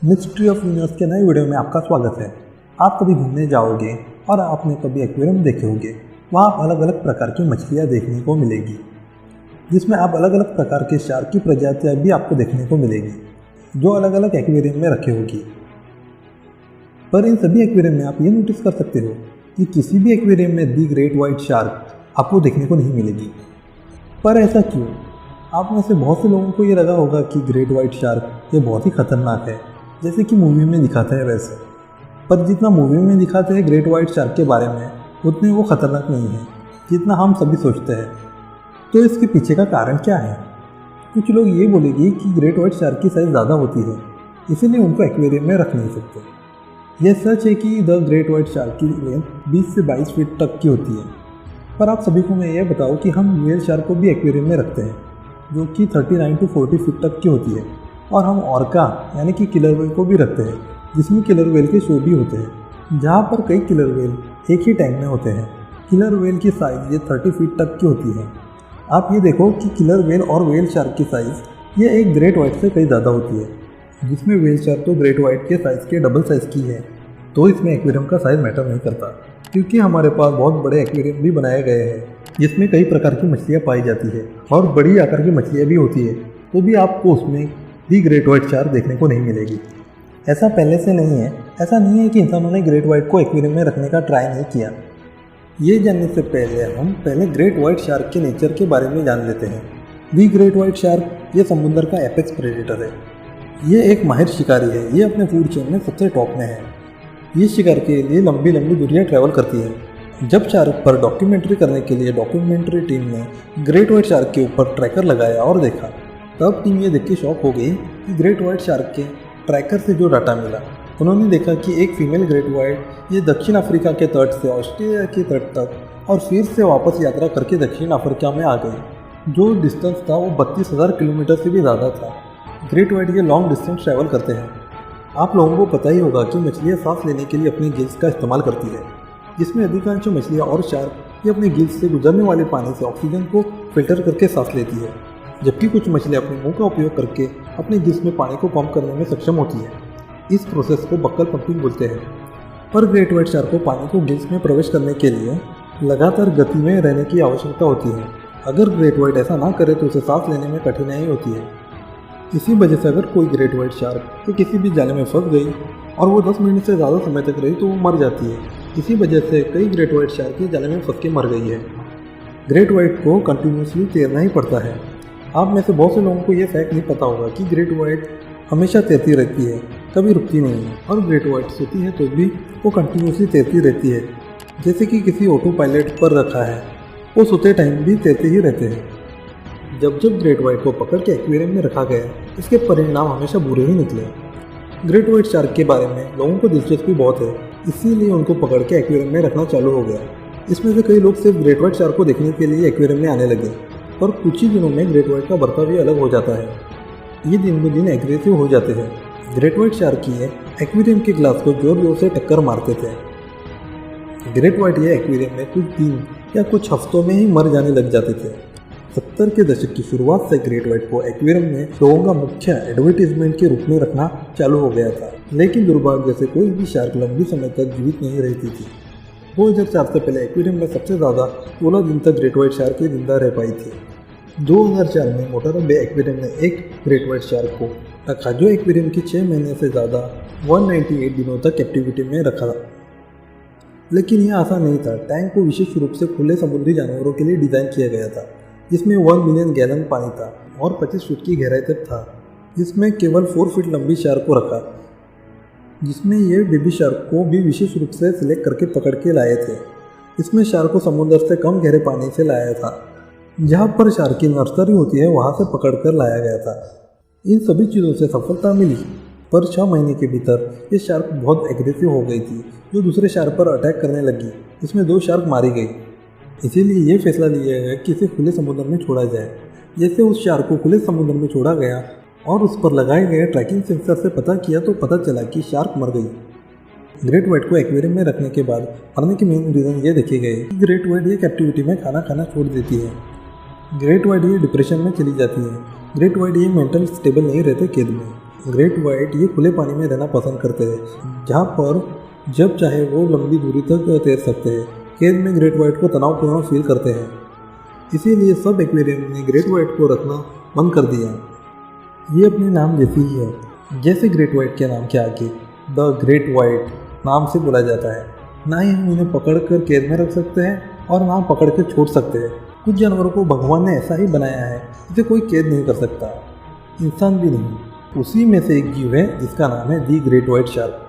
Mystery of universe के नए video में आपका स्वागत है। आप कभी घूमने जाओगे और आपने कभी एक्वेरियम देखे होंगे। वहाँ आप अलग अलग प्रकार की मछलियाँ देखने को मिलेगी, जिसमें आप अलग अलग प्रकार के शार्क की प्रजातियाँ भी आपको देखने को मिलेगी, जो अलग अलग एक्वेरियम में रखी होगी। पर इन सभी एक्वेरियम में आप ये नोटिस कर सकते हो कि किसी भी एक्वेरियम में दी ग्रेट वाइट शार्क आपको देखने को नहीं मिलेगी। पर ऐसा क्यों? आप में से बहुत से लोगों को ये लगा होगा कि ग्रेट वाइट शार्क ये बहुत ही खतरनाक है, जैसे कि मूवी में दिखाते हैं वैसे। पर जितना मूवी में दिखाते हैं ग्रेट वाइट शार्क के बारे में, उतने वो खतरनाक नहीं है जितना हम सभी सोचते हैं। तो इसके पीछे का कारण क्या है? कुछ लोग ये बोलेंगे कि ग्रेट वाइट शार्क की साइज़ ज़्यादा होती है, इसीलिए उनको एक्वेरियम में रख नहीं सकते। यह सच है कि द ग्रेट वाइट शार्क की लेंथ 20 से 22 फीट तक की होती है। पर आप सभी को मैं ये बताऊँ कि हम व्हेल शार्क को भी एक्वेरियम में रखते हैं, जो कि 39 to 40 फीट तक की होती है। और हम ऑर्का यानी कि किलर वेल को भी रखते हैं, जिसमें किलर वेल के शो भी होते हैं, जहाँ पर कई किलर वेल एक ही टैंक में होते हैं। किलर वेल की साइज़ ये 30 फीट तक की होती है। आप ये देखो कि किलर वेल और व्हेल शार्क की साइज़ ये एक ग्रेट वाइट से कई ज़्यादा होती है, जिसमें व्हेल शार्क तो ग्रेट वाइट के साइज़ के डबल साइज़ की है। तो इसमें एक्वेरियम का साइज़ मैटर नहीं करता, क्योंकि हमारे पास बहुत बड़े एक्वेरियम भी बनाए गए हैं, जिसमें कई प्रकार की मछलियाँ पाई जाती है और बड़ी आकार की मछलियाँ भी होती है। तो भी आपको उसमें दी ग्रेट वाइट शार्क देखने को नहीं मिलेगी। ऐसा पहले से नहीं है। ऐसा नहीं है कि इंसानों ने ग्रेट वाइट को एक्वेरियम में रखने का ट्राई नहीं किया। ये जानने से पहले हम ग्रेट वाइट शार्क के नेचर के बारे में जान लेते हैं। दी ग्रेट वाइट शार्क ये समुद्र का एपेक्स प्रेडेटर है। ये एक माहिर शिकारी है। ये अपने फूड चेन में सबसे टॉप में है। ये शिकार के लिए लंबी लंबी दूरियां ट्रैवल करती है। जब शार्क पर डॉक्यूमेंट्री करने के लिए डॉक्यूमेंट्री टीम ने ग्रेट वाइट शार्क के ऊपर ट्रैकर लगाया और देखा, तब टीम ये देख के शॉक हो गई कि ग्रेट वाइट शार्क के ट्रैकर से जो डाटा मिला, उन्होंने देखा कि एक फीमेल ग्रेट वाइट ये दक्षिण अफ्रीका के तट से ऑस्ट्रेलिया के तट तक और फिर से वापस यात्रा करके दक्षिण अफ्रीका में आ गई। जो डिस्टेंस था वो 32,000 किलोमीटर से भी ज़्यादा था। ग्रेट वाइट ये लॉन्ग डिस्टेंस ट्रैवल करते हैं। आप लोगों को पता ही होगा कि मछलियाँ सांस लेने के लिए अपने गिल्स का इस्तेमाल करती है, जिसमें अधिकांश मछलियाँ और शार्क ये अपने गिल्स से गुजरने वाले पानी से ऑक्सीजन को फिल्टर करके सांस लेती है, जबकि कुछ मछलियाँ अपने मुंह का उपयोग करके अपने गिल्स में पानी को पंप करने में सक्षम होती है। इस प्रोसेस को बक्कल पंपिंग बोलते हैं। पर ग्रेट वाइट शार्क को पानी को गिल्स में प्रवेश करने के लिए लगातार गति में रहने की आवश्यकता होती है। अगर ग्रेट वाइट ऐसा ना करे तो उसे सांस लेने में कठिनाई होती है। इसी वजह से अगर कोई ग्रेट वाइट शार्क किसी भी जाले में फंस गई और वो 10 मिनट से ज़्यादा समय तक रही तो वो मर जाती है। इसी वजह से कई ग्रेट वाइट शार्क ये जाले में फंस के मर गई है। ग्रेट वाइट को कंटिन्यूसली तैरना ही पड़ता है। आप में से बहुत से लोगों को ये फैक्ट नहीं पता होगा कि ग्रेट वाइट हमेशा तैरती रहती है, कभी रुकती नहीं है। और ग्रेट वाइट सोती है तो भी वो कंटिन्यूसली तैरती रहती है, जैसे कि किसी ऑटो पायलट पर रखा है। वो सोते टाइम भी तैरते ही रहते हैं। जब जब ग्रेट वाइट को पकड़ के एक्वेरियम में रखा गया, इसके परिणाम हमेशा बुरे ही निकले। ग्रेट वाइट शार्क के बारे में लोगों को दिलचस्पी बहुत है, इसीलिए उनको पकड़ के एक्वेरियम में रखना चालू हो गया। इसमें से कई लोग सिर्फ ग्रेट वाइट शार्क को देखने के लिए एक्वेरियम में आने लगे। पर कुछ ही दिनों में ग्रेट वाइट का बर्ताव भी अलग हो जाता है। ये दिन ब दिन एग्रेसिव हो जाते हैं। ग्रेट वाइट शार्क की एक्वेरियम के ग्लास को जोर जोर से टक्कर मारते थे। ग्रेट वाइट ये एक्वेरियम में कुछ दिन या कुछ हफ्तों में ही मर जाने लग जाते थे। 70 के दशक की शुरुआत से ग्रेट वाइट को एक्वेरियम में लोगों का मुख्य एडवर्टीजमेंट के रूप में रखना चालू हो गया था। लेकिन दुर्भाग्य से कोई भी शार्क लंबी समय तक जीवित नहीं रहती थी। 2004 से पहले एक्वेरियम में सबसे ज़्यादा 16 दिन तक ग्रेट वाइट शार्क ही जिंदा रह पाई थी। 2004 में मोटेरा बे एक्वेरियम ने एक ग्रेट वाइट शार्क को रखा, जो एक्वेरियम की 6 महीने से ज़्यादा 198 दिनों तक कैप्टिविटी में रखा था। लेकिन यह आसान नहीं था। टैंक को विशेष रूप से खुले समुद्री जानवरों के लिए डिज़ाइन किया गया था, जिसमें 1 मिलियन गैलन पानी था और 25 फीट की गहराई तक था। जिसमें केवल 4 फीट लंबी शार्क को रखा, जिसमें ये बेबी शार्क को भी विशेष रूप से सिलेक्ट करके पकड़ के लाए थे। इसमें शार्क को समुद्र से कम गहरे पानी से लाया था, जहाँ पर शार्क की नर्सरी होती है, वहाँ से पकड़ कर लाया गया था। इन सभी चीज़ों से सफलता मिली, पर 6 महीने के भीतर ये शार्क बहुत एग्रेसिव हो गई थी, जो दूसरे शार्क पर अटैक करने लगी। इसमें 2 शार्क मारी गई। इसीलिए ये फैसला लिया गया कि इसे खुले समुद्र में छोड़ा जाए। जैसे उस शार्क को खुले समुद्र में छोड़ा गया और उस पर लगाए गए ट्रैकिंग सेंसर से पता किया तो पता चला कि शार्क मर गई। ग्रेट वाइट को एक्वेरियम में रखने के बाद मरने के मेन रीज़न ये देखे गए कि ग्रेट वाइट ये कैप्टिविटी में खाना खाना छोड़ देती है। ग्रेट वाइट ये डिप्रेशन में चली जाती है। ग्रेट वाइट ये मेंटल स्टेबल नहीं रहते कैद में। ग्रेट वाइट ये खुले पानी में रहना पसंद करते हैं, जहाँ पर जब चाहे वो लंबी दूरी तक तैर सकते हैं। कैद में ग्रेट वाइट को तनावपूर्ण फील करते हैं, इसीलिए सब एक्वेरियम ने ग्रेट वाइट को रखना बंद कर दिया। ये अपने नाम जैसी ही है, जैसे ग्रेट वाइट के नाम के आगे द ग्रेट वाइट नाम से बुलाया जाता है। ना ही हम उन्हें पकड़ कर कैद में रख सकते हैं और ना पकड़ कर छोड़ सकते हैं। कुछ जानवरों को भगवान ने ऐसा ही बनाया है, इसे कोई कैद नहीं कर सकता, इंसान भी नहीं। उसी में से एक जीव है जिसका नाम है दी ग्रेट वाइट शार्क।